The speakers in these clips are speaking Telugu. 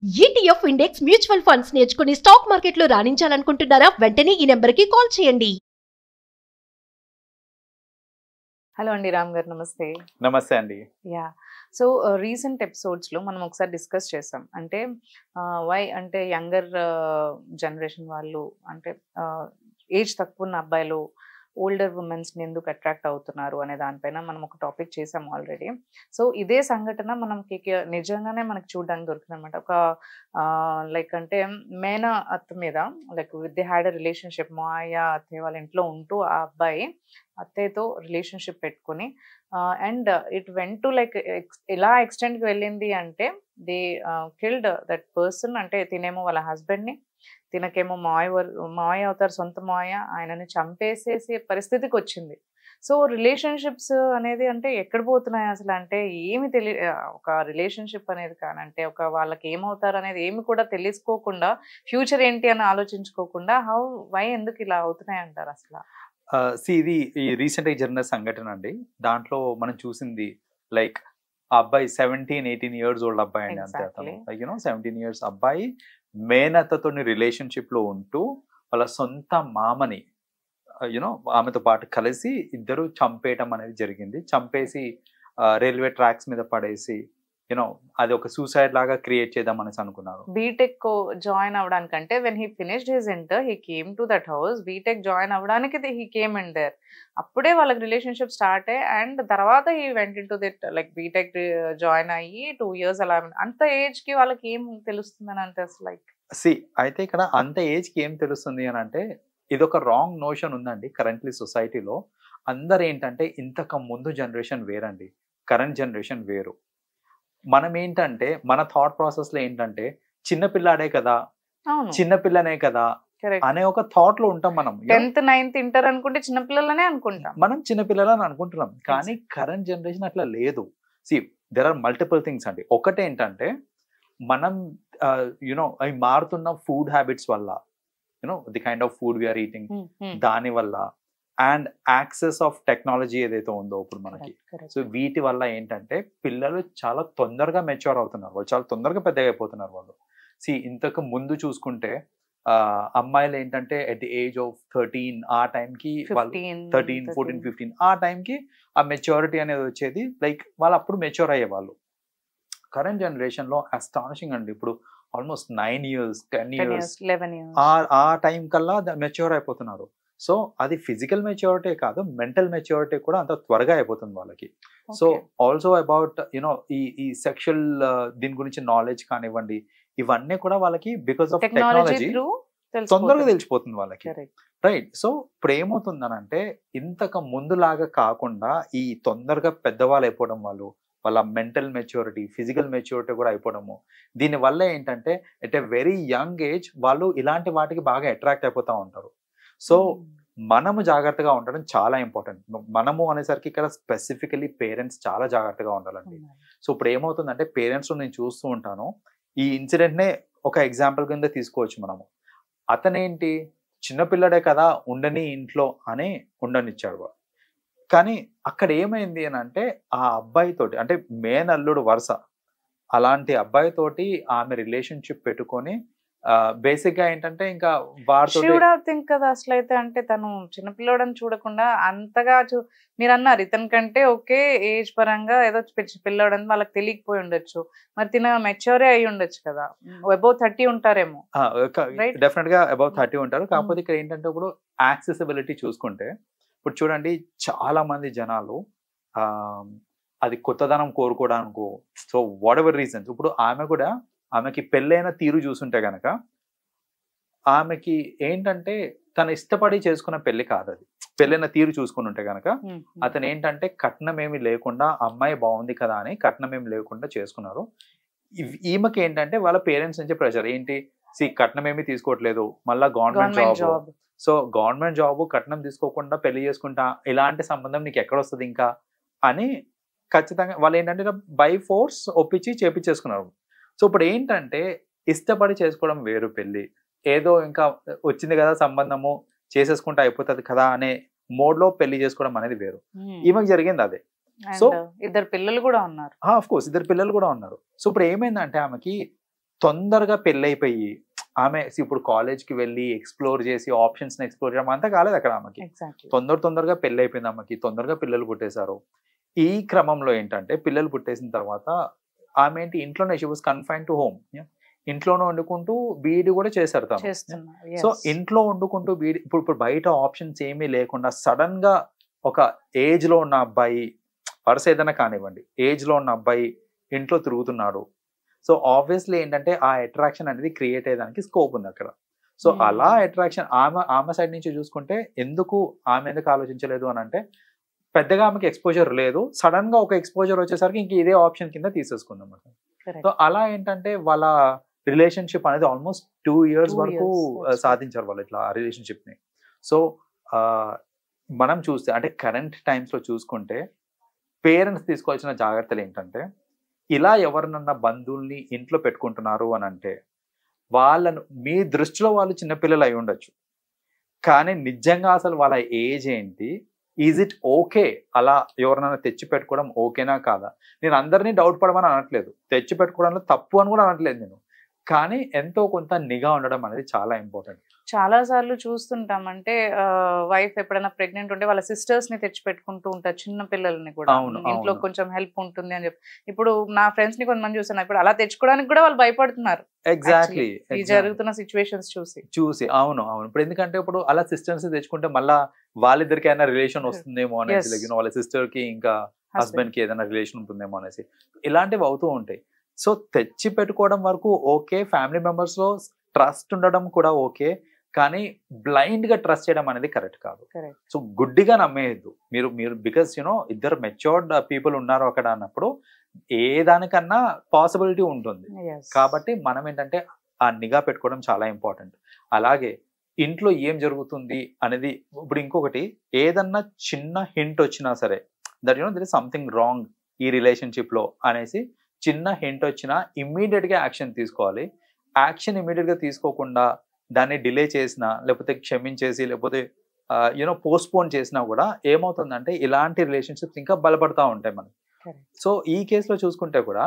ETF ఇండెక్స్ మ్యూచువల్ ఫండ్స్ నేర్చుకుని స్టాక్ మార్కెట్లో రాణించాలనుకుంటున్నారా? వెంటనే ఈ నెంబర్కి కాల్ చేయండి. హలో అండి, రామ్ గారు నమస్తే. నమస్తే అండి. యా సో రీసెంట్ ఎపిసోడ్స్లో మనం ఒకసారి డిస్కస్ చేసాం. అంటే వై అంటే యంగర్ జనరేషన్ వాళ్ళు అంటే ఏజ్ తక్కువ ఉన్న అబ్బాయిలు ఓల్డర్ ఉమెన్స్ని ఎందుకు అట్రాక్ట్ అవుతున్నారు అనే దానిపైన మనం ఒక టాపిక్ చేసాం ఆల్రెడీ. సో ఇదే సంఘటన మనకి నిజంగానే మనకి చూడడానికి దొరికింది అనమాట. ఒక లైక్ అంటే మేనా అత్త మీద like they had a relationship. మాయ అత్తయ్య వాళ్ళ ఇంట్లో ఉంటూ ఆ అబ్బాయి అత్తయ్యతో రిలేషన్షిప్ పెట్టుకుని and it went to like ఎలా ఎక్స్టెండ్కి వెళ్ళింది అంటే దే కిల్డ్ దట్ పర్సన్. అంటే తినేమో వాళ్ళ హస్బెండ్ని, తినకేమో మాయ అవుతారు, సొంత మాయ, ఆయనని చంపేసేసే పరిస్థితికి వచ్చింది. సో రిలేషన్షిప్స్ అనేది అంటే ఎక్కడ పోతున్నాయి అసలు అంటే ఏమి ఒక రిలేషన్షిప్ అనేది కానంటే ఒక వాళ్ళకి ఏమవుతారు అనేది ఏమి కూడా తెలుసుకోకుండా ఫ్యూచర్ ఏంటి అని ఆలోచించుకోకుండా వై ఎందుకు ఇలా అవుతున్నాయి అంటారు అసలు? ఇది ఈ రీసెంట్గా జరిగిన సంఘటన అండి. దాంట్లో మనం చూసింది లైక్ ఆ అబ్బాయి 17-18 years ఓల్డ్ అబ్బాయి అండి. అంతే అతను లైక్ 17 years అబ్బాయి మేనత్తతో రిలేషన్షిప్ లో ఉంటూ వాళ్ళ సొంత మామని ఆమెతో పాటు కలిసి ఇద్దరు చంపేయటం అనేది జరిగింది. చంపేసి రైల్వే ట్రాక్స్ మీద పడేసి అది ఒక సూసైడ్ లాగా క్రియేట్ చేద్దాం అనేసి అనుకున్నారు. బీటెక్ జాయిన్ అవడానికంటే when he finished his inter he came to that house. B Tech join అవ్వడానికి హీ కేమ్ ఇన్ దేర్. అప్పుడే వాళ్ళకి రిలేషన్షిప్ స్టార్ట్ అయ్యి అండ్ తర్వాత he went in to that like B Tech join అయ్యి 2 years అలా. అంత ఏజ్ కి వాళ్ళకి ఏం తెలుస్తుందని అంటే అసలు లైక్ అయితే ఇక్కడ అంత ఏజ్ కి ఏం తెలుస్తుంది అని అంటే ఇది ఒక రాంగ్ నోషన్ ఉందండి కరెంట్లీ సొసైటీలో. అందరు ఏంటంటే ఇంతకు ముందు జనరేషన్ వేరండి, కరెంట్ జనరేషన్ వేరు. మనం ఏంటంటే మన థాట్ ప్రాసెస్ లో ఏంటంటే చిన్నపిల్లాడే కదా, చిన్నపిల్లనే కదా అనే ఒక థాట్ లో ఉంటాం. మనం 10th 9th ఇంటర్ అనుకుంటే చిన్నపిల్లలనే అనుకుంటాం, మనం చిన్నపిల్లలని అనుకుంటున్నాం. కానీ కరెంట్ జనరేషన్ అట్లా లేదు. దెర్ ఆర్ మల్టిపుల్ థింగ్స్ అండి. ఒకటి ఏంటంటే మనం అవి మారుతున్న ఫుడ్ హ్యాబిట్స్ వల్ల, the kind of food we are eating, దాని వల్ల అండ్ యాక్సెస్ ఆఫ్ టెక్నాలజీ ఏదైతే ఉందో ఇప్పుడు మనకి, సో వీటి వల్ల ఏంటంటే పిల్లలు చాలా తొందరగా మెచ్యూర్ అవుతున్నారు, వాళ్ళు చాలా తొందరగా పెద్దగా అయిపోతున్నారు వాళ్ళు. ఇంతకు ముందు చూసుకుంటే అమ్మాయిలు ఏంటంటే ఎట్ ది ఏజ్ ఆఫ్ 13 ఆ టైంకి వాళ్ళు 13, 14, 15 ఆ టైంకి ఆ మెచ్యూరిటీ అనేది వచ్చేది. లైక్ వాళ్ళు అప్పుడు మెచ్యూర్ అయ్యేవాళ్ళు. కరెంట్ జనరేషన్ లో అస్టానిషింగ్ అండి. ఇప్పుడు ఆల్మోస్ట్ 9 years 10 years 11 years ఆ టైం కల్లా మెచ్యూర్ అయిపోతున్నారు. సో అది ఫిజికల్ మెచ్యూరిటీ కాదు, మెంటల్ మెచ్యూరిటీ కూడా అంత త్వరగా అయిపోతుంది వాళ్ళకి. సో ఆల్సో అబౌట్ ఈ సెక్షువల్ దీని గురించి నాలెడ్జ్ కానివ్వండి, ఇవన్నీ కూడా వాళ్ళకి బికాస్ ఆఫ్ టెక్నాలజీ తొందరగా తెలిసిపోతుంది వాళ్ళకి, రైట్? సో ఇప్పుడు ఏమవుతుందనంటే ఇంతకు ముందులాగా కాకుండా ఈ తొందరగా పెద్దవాళ్ళు అయిపోవడం వాళ్ళ మెంటల్ మెచ్యూరిటీ, ఫిజికల్ మెచ్యూరిటీ కూడా అయిపోవడము, దీనివల్ల ఏంటంటే at a very young age వాళ్ళు ఇలాంటి వాటికి బాగా అట్రాక్ట్ అయిపోతూ ఉంటారు. సో మనము జాగ్రత్తగా ఉండడం చాలా ఇంపార్టెంట్. మనము అనేసరికి ఇక్కడ స్పెసిఫికలీ పేరెంట్స్ చాలా జాగ్రత్తగా ఉండాలండి. సో ఇప్పుడు ఏమవుతుందంటే పేరెంట్స్ నేను చూస్తూ ఉంటాను, ఈ ఇన్సిడెంట్నే ఒక ఎగ్జాంపుల్ కింద తీసుకోవచ్చు మనము. అతనేంటి చిన్నపిల్లడే కదా ఉండని ఇంట్లో అని ఉండనిచ్చాడు వాడు. కానీ అక్కడ ఏమైంది అని అంటే ఆ అబ్బాయితోటి అంటే మేనల్లుడు వరుస అలాంటి అబ్బాయితోటి ఆమె రిలేషన్షిప్ పెట్టుకొని బేసిక్ గా ఏంటంటే ఇంకా కదా అసలు. అయితే అంటే తను చిన్నపిల్లడని చూడకుండా అంతగా మీరు అన్నారు ఇతని కంటే ఓకే ఏజ్ పరంగా ఏదో పిల్లడని వాళ్ళకి తెలియకపోయి ఉండొచ్చు, మరి తిన మెచ్యూరే అయి ఉండొచ్చు కదా, అబౌవ్ 30 ఉంటారేమో. డెఫినెట్ గా అబౌవ్ 30 ఉంటారు. కాకపోతే ఇక్కడ ఏంటంటే ఇప్పుడు యాక్సెసిబిలిటీ చూసుకుంటే ఇప్పుడు చూడండి చాలా మంది జనాలు అది కొత్తదనం కోరుకోవడానికి, సో వాట్ ఎవర్ రీజన్స్, ఇప్పుడు ఆమెకి పెళ్ళైన తీరు చూసుంటే గనక ఆమెకి ఏంటంటే తను ఇష్టపడి చేసుకున్న పెళ్లి కాదు అది. పెళ్ళైన తీరు చూసుకుని ఉంటే గనక అతను ఏంటంటే కట్నం ఏమి లేకుండా అమ్మాయి బాగుంది కదా అని కట్నం ఏమి లేకుండా చేసుకున్నారు. ఈమెకి ఏంటంటే వాళ్ళ పేరెంట్స్ నుంచి ప్రెషర్ ఏంటి, కట్నం ఏమి తీసుకోవట్లేదు, మళ్ళా government job, so government job కట్నం తీసుకోకుండా పెళ్లి చేసుకుంటా, ఇలాంటి సంబంధం నీకు ఎక్కడ వస్తుంది ఇంకా అని ఖచ్చితంగా వాళ్ళు ఏంటంటే బై ఫోర్స్ ఒప్పించి చేపించేసుకున్నారు. సో ఇప్పుడు ఏంటంటే ఇష్టపడి చేసుకోవడం వేరు, పెళ్లి ఏదో ఇంకా వచ్చింది కదా సంబంధము చేసేసుకుంటే అయిపోతుంది కదా అనే మోడ్ లో పెళ్లి చేసుకోవడం అనేది వేరు. ఈమెకు జరిగింది అదే. సో ఇద్దరు పిల్లలు కూడా ఉన్నారు. ఆఫ్ కోర్స్ ఇద్దరు పిల్లలు కూడా ఉన్నారు. సో ఇప్పుడు ఏమైందంటే ఆమెకి తొందరగా పెళ్ళైపోయి ఆమె ఇప్పుడు కాలేజ్కి వెళ్ళి ఎక్స్ప్లోర్ చేసి ఆప్షన్స్ని ఎక్స్ప్లోర్ చేయడం అంతా కాలేదు అక్కడ ఆమెకి. తొందరగా పెళ్ళైపోయింది ఆమెకి, తొందరగా పిల్లలు పుట్టేశారు. ఈ క్రమంలో ఏంటంటే పిల్లలు పుట్టేసిన తర్వాత ఆమె ఏంటి ఇంట్లోనే she was confine to home, ఇంట్లోనే వండుకుంటూ బీఈడి కూడా చేశారు తను. సో ఇంట్లో వండుకుంటూ బీఈడి ఇప్పుడు బయట ఆప్షన్స్ ఏమీ లేకుండా సడన్ గా ఒక ఏజ్ లో ఉన్న అబ్బాయి, వరుస ఏదైనా కానివ్వండి, ఏజ్ లో ఉన్న అబ్బాయి ఇంట్లో తిరుగుతున్నాడు. సో ఆబ్వియస్లీ ఏంటంటే ఆ అట్రాక్షన్ అనేది క్రియేట్ అయ్యేదానికి స్కోప్ ఉంది అక్కడ. సో అలా అట్రాక్షన్ ఆమె సైడ్ నుంచి చూసుకుంటే ఎందుకు ఆలోచించలేదు అని అంటే పెద్దగా ఆమెకి ఎక్స్పోజర్ లేదు, సడన్ గా ఒక ఎక్స్పోజర్ వచ్చేసరికి ఇంక ఇదే ఆప్షన్ కింద తీసేసుకుందాం. సో అలా ఏంటంటే వాళ్ళ రిలేషన్షిప్ అనేది ఆల్మోస్ట్ 2 years వరకు సాధించారు వాళ్ళు ఇట్లా ఆ రిలేషన్షిప్ ని. సో మనం చూస్తే అంటే కరెంట్ టైమ్స్ లో చూసుకుంటే పేరెంట్స్ తీసుకోవాల్సిన జాగ్రత్తలు ఏంటంటే ఇలా ఎవరినన్నా బంధువుల్ని ఇంట్లో పెట్టుకుంటున్నారు అని అంటే వాళ్ళను మీ దృష్టిలో వాళ్ళు చిన్నపిల్లలు అయి ఉండొచ్చు, కానీ నిజంగా అసలు వాళ్ళ ఏజ్ ఏంటి, ఈజ్ ఇట్ ఓకే అలా ఎవరినైనా తెచ్చి పెట్టుకోవడం ఓకేనా కాదా? నేను అందరినీ డౌట్ పడమని అనట్లేదు, తెచ్చి పెట్టుకోవడంలో తప్పు అని కూడా అనట్లేదు నేను, కానీ ఎంతో కొంత నిఘా ఉండడం అనేది చాలా ఇంపార్టెంట్. చాలా సార్లు చూస్తుంటాం, అంటే వైఫ్ ఎప్పుడైనా ప్రెగ్నెంట్ ఉంటే వాళ్ళ సిస్టర్స్ ని తెచ్చి పెట్టుకుంటూ ఉంటారు, చిన్న పిల్లల్ని కూడా, ఇంట్లో కొంచెం హెల్ప్ ఉంటుంది అని చెప్పి. ఇప్పుడు నా ఫ్రెండ్స్ ని కొంతమంది చూసాను, ఇప్పుడు అలా తెచ్చుకోవడానికి కూడా వాళ్ళు భయపడుతున్నారు. ఎగ్జాక్ట్లీ ఈ జరుగుతున్న సిచ్యువేషన్స్ చూసి. అవును. ఇప్పుడు ఎందుకంటే ఇప్పుడు అలా సిస్టర్స్ తెచ్చుకుంటే మళ్ళా వాళ్ళిద్దరికి ఏదైనా రిలేషన్ వస్తుందేమో అనేసి, వాళ్ళ సిస్టర్ కి ఇంకా హస్బెండ్ కి ఏదైనా రిలేషన్ ఉంటుందేమో అనేసి ఇలాంటివి అవుతూ ఉంటాయి. సో తెచ్చి పెట్టుకోవడం వరకు ఓకే, ఫ్యామిలీ మెంబర్స్ లో ట్రస్ట్ ఉండడం కూడా ఓకే, కానీ బ్లైండ్ గా ట్రస్ట్ చేయడం అనేది కరెక్ట్ కాదు. సో గుడ్డిగా నమ్మేయద్దు మీరు బికాస్ ఇద్దరు మెచ్యూర్డ్ పీపుల్ ఉన్నారు అక్కడ అన్నప్పుడు ఏ దానికన్నా పాసిబిలిటీ ఉంటుంది. కాబట్టి మనం ఏంటంటే ఆ నిఘా పెట్టుకోవడం చాలా ఇంపార్టెంట్. అలాగే ఇంట్లో ఏం జరుగుతుంది అనేది, ఇప్పుడు ఇంకొకటి ఏదన్నా చిన్న హింట్ వచ్చినా సరే that there is something wrong ఈ రిలేషన్షిప్ లో అనేసి చిన్న హింట్ వచ్చినా ఇమ్మీడియట్ గా యాక్షన్ తీసుకోవాలి. యాక్షన్ ఇమ్మీడియట్ గా తీసుకోకుండా దాన్ని డిలే చేసినా, లేకపోతే క్షమించేసి, లేకపోతే పోస్ట్పోన్ చేసినా కూడా ఏమవుతుందంటే ఇలాంటి రిలేషన్షిప్స్ ఇంకా బలపడతా ఉంటాయి మనకి. సో ఈ కేసులో చూసుకుంటే కూడా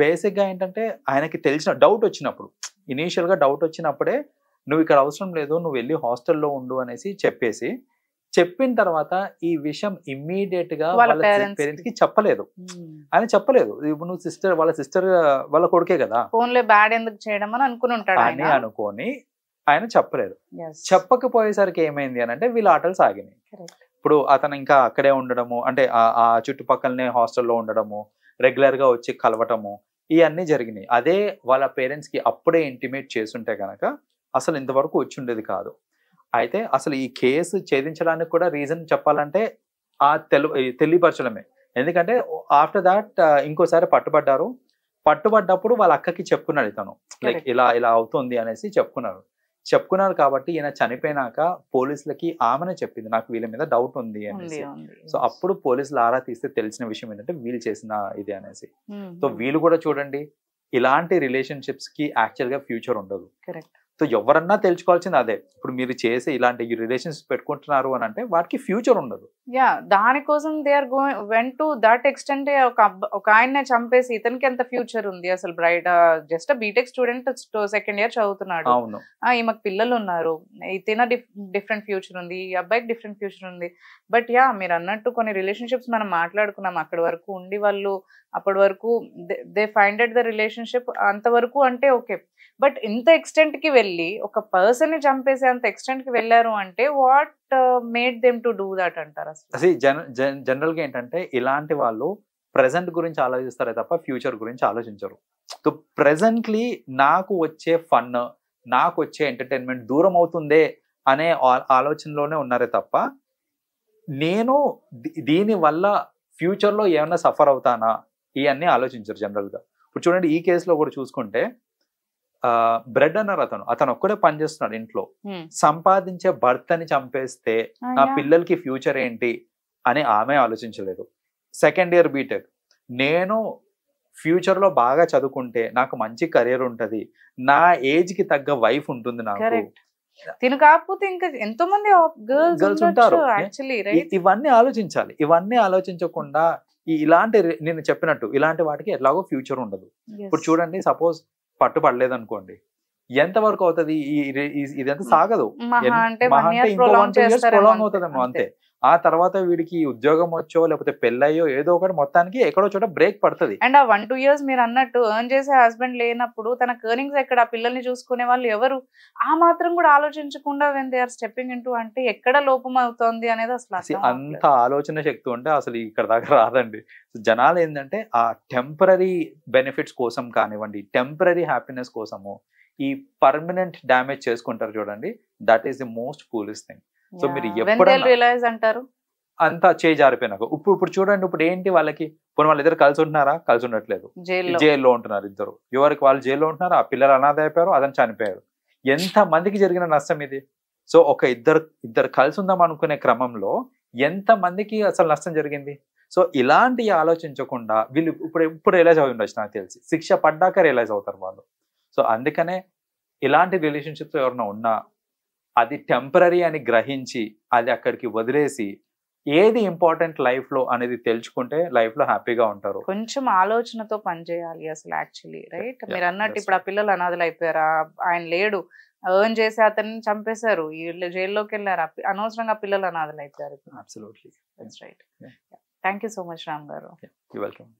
బేసిక్ గా ఏంటంటే ఆయనకి తెలిసిన డౌట్ వచ్చినప్పుడు, ఇనీషియల్ గా డౌట్ వచ్చినప్పుడే నువ్వు ఇక్కడ అవసరం లేదు, నువ్వు వెళ్ళి హాస్టల్లో ఉండు అనేసి చెప్పిన తర్వాత ఈ విషయం ఇమ్మీడియట్ గా వాళ్ళ పేరెంట్స్ కి చెప్పలేదు. ఆయన చెప్పలేదు. ఇప్పుడు నువ్వు వాళ్ళ సిస్టర్ వాళ్ళ కొడుకే కదా, ఫోన్లో బ్యాడ్ ఎందుకు చేయడం అని అనుకొని ఆయన చెప్పలేదు. చెప్పకపోయేసరికి ఏమైంది అని అంటే వీళ్ళ ఆటలు సాగినాయి. ఇప్పుడు అతను ఇంకా అక్కడే ఉండడము, అంటే ఆ చుట్టుపక్కలనే హాస్టల్లో ఉండడము, రెగ్యులర్ గా వచ్చి కలవటము, ఇవన్నీ జరిగినాయి. అదే వాళ్ళ పేరెంట్స్ కి అప్పుడే ఇంటిమేట్ చేస్తుంటే కనుక అసలు ఇంతవరకు వచ్చి ఉండేది కాదు. అయితే అసలు ఈ కేసు ఛేదించడానికి కూడా రీజన్ చెప్పాలంటే ఆ తెలియపరచడమే. ఎందుకంటే ఆఫ్టర్ దాట్ ఇంకోసారి పట్టుబడ్డప్పుడు వాళ్ళ అక్కకి చెప్పుకున్నాడు ఇతను, లైక్ ఇలా అవుతుంది అనేసి చెప్పుకున్నారు. కాబట్టి ఈయన చనిపోయినాక పోలీసులకి ఆమెనే చెప్పింది, నాకు వీళ్ళ మీద డౌట్ ఉంది అనేసి. సో అప్పుడు పోలీసులు ఆరా తీస్తే తెలిసిన విషయం ఏంటంటే వీళ్ళు చేసిన ఇది అనేసి. సో వీళ్ళు కూడా చూడండి, ఇలాంటి రిలేషన్షిప్స్ కి యాక్చువల్ గా ఫ్యూచర్ ఉండదు. సో ఎవరన్నా తెలుసుకోవాల్సింది అదే, ఇప్పుడు మీరు చేసే ఇలాంటి రిలేషన్షిప్ పెట్టుకుంటున్నారు అని అంటే వాటికి ఫ్యూచర్ ఉండదు. దానికోసం they are going when to that extent. ఒక ఆయన్నే చంపేసి ఇతనికి ఎంత ఫ్యూచర్ ఉంది అసలు? Bright just BTech student, second year చదువుతున్నాడు. అవును, ఈమెకు పిల్లలు ఉన్నారు, ఇతన డిఫరెంట్ ఫ్యూచర్ ఉంది, ఈ అబ్బాయికి డిఫరెంట్ ఫ్యూచర్ ఉంది. బట్ మీరు అన్నట్టు కొన్ని రిలేషన్షిప్స్ మనం మాట్లాడుకున్నాం, అక్కడి వరకు ఉండి వాళ్ళు అప్పటి వరకు దే ఫైండెడ్ ద రిలేషన్షిప్ అంతవరకు అంటే ఓకే. బట్ ఇంత ఎక్స్టెంట్ కి వెళ్ళి ఒక పర్సన్ ని చంపేసే అంత ఎక్స్టెంట్ కి వెళ్ళారు అంటే what made them to do that అంటారు? అసలు జనరల్ గా ఏంటంటే ఇలాంటి వాళ్ళు ప్రెసెంట్ గురించి ఆలోచిస్తారే తప్ప ఫ్యూచర్ గురించి ఆలోచించరు. సో ప్రెసెంట్లీ నాకు వచ్చే ఫన్, నాకు వచ్చే ఎంటర్టైన్మెంట్ దూరం అవుతుందే అనే ఆలోచనలోనే ఉన్నారే తప్ప నేను దీని వల్ల ఫ్యూచర్ లో ఏమైనా సఫర్ అవుతానా ఇవన్నీ ఆలోచించరు జనరల్ గా. ఇప్పుడు చూడండి ఈ కేసులో కూడా చూసుకుంటే బ్రెడ్ అన్నారు, అతను ఒక్కడే పనిచేస్తున్నాడు ఇంట్లో, సంపాదించే భర్తని చంపేస్తే నా పిల్లలకి ఫ్యూచర్ ఏంటి అని ఆమె ఆలోచించలేదు. సెకండ్ ఇయర్ బీటెక్, నేను ఫ్యూచర్ లో బాగా చదువుకుంటే నాకు మంచి కెరీర్ ఉంటది, నా ఏజ్ కి తగ్గ వైఫ్ ఉంటుంది నాకు, తిను కాకపోతే ఇంకా ఎంతో మంది గర్ల్స్ ఉంటారు. ఇవన్నీ ఆలోచించాలి. ఇవన్నీ ఆలోచించకుండా ఇలాంటి నేను చెప్పినట్టు ఇలాంటి వాటికి ఎలాగో ఫ్యూచర్ ఉండదు. ఇప్పుడు చూడండి, సపోజ్ పట్టుపడలేదు అనుకోండి, ఎంత వరకు అవుతుంది ఇదంతా సాగదు. మహా అంటే మహా 1 అంటే year ఇంకో 1-2 prolong years చేస్తారేమో prolong అవుతుందేమో అంతే. ఆ తర్వాత వీడికి ఉద్యోగం వచ్చో లేకపోతే పెళ్ళయ్యో ఏదో ఒకటి మొత్తానికి ఎక్కడో చోట బ్రేక్ పడుతుంది. అండ్ ఆ 1-2 years మీరు అన్నట్టు ఎర్న్ చేసే హస్బెండ్ లేనప్పుడు తన ఎర్నింగ్స్ ఎక్కడ, ఆ పిల్లల్ని చూసుకునే వాళ్ళు ఎవరు, ఆ మాత్రం కూడా ఆలోచించకుండా when they are stepping into అంటే ఎక్కడ లోపం అవుతోంది అనేది అసలు అర్థం అంత ఆలోచన శక్తి ఉంటే అసలు ఇక్కడ దాకా రాదండి. జనాలు ఏంటంటే ఆ టెంపరరీ బెనిఫిట్స్ కోసం కానివ్వండి, టెంపరరీ హ్యాపీనెస్ కోసము ఈ పర్మనెంట్ డ్యామేజ్ చేసుకుంటారు చూడండి. That is the most foolish thing. So మీరు ఎప్పుడైనా రియలైజ్ అంటారు అంతా చేయి జారిపోయినాక ఇప్పుడు చూడండి, ఇప్పుడు ఏంటి వాళ్ళకి, పోనీ వాళ్ళు ఇద్దరు కలిసి ఉంటున్నారా? కలిసి ఉండట్లేదు, జైల్లో ఉంటున్నారు ఇద్దరు. ఎవరికి వాళ్ళు జైల్లో ఉంటున్నారు, ఆ పిల్లలు అనాథ అయిపోయారు, అతను చనిపోయారు. ఎంత మందికి జరిగిన నష్టం ఇది. సో ఒక ఇద్దరు కలిసి ఉందాం అనుకునే క్రమంలో ఎంత మందికి అసలు నష్టం జరిగింది. సో ఇలాంటి ఆలోచించకుండా వీళ్ళు ఇప్పుడు రియలైజ్ అయి ఉండొచ్చు నాకు తెలిసి. శిక్ష పడ్డాక రియలైజ్ అవుతారు వాళ్ళు. సో అందుకనే ఇలాంటి రిలేషన్షిప్స్ ఎవరైనా ఉన్నా అది టెంపరరీ అని గ్రహించి అది అక్కడికి వదిలేసి ఏది ఇంపార్టెంట్ లైఫ్ లో అనేది తెలుసుకుంటే లైఫ్ లో హ్యాపీగా ఉంటారు. కొంచెం ఆలోచనతో పనిచేయాలి అసలు యాక్చువల్లీ, రైట్? మీరు అన్నట్టు ఇప్పుడు ఆ పిల్లలు అనాథలు అయిపోయారా, ఆయన లేడు, ఎర్న్ చేసి అతన్ని చంపేశారు, వీళ్ళు జైల్లోకి వెళ్ళారు, అనవసరంగా పిల్లలు అనాథలు అయిపోయారు. Absolutely right. Thank you so much Ram garu. You welcome.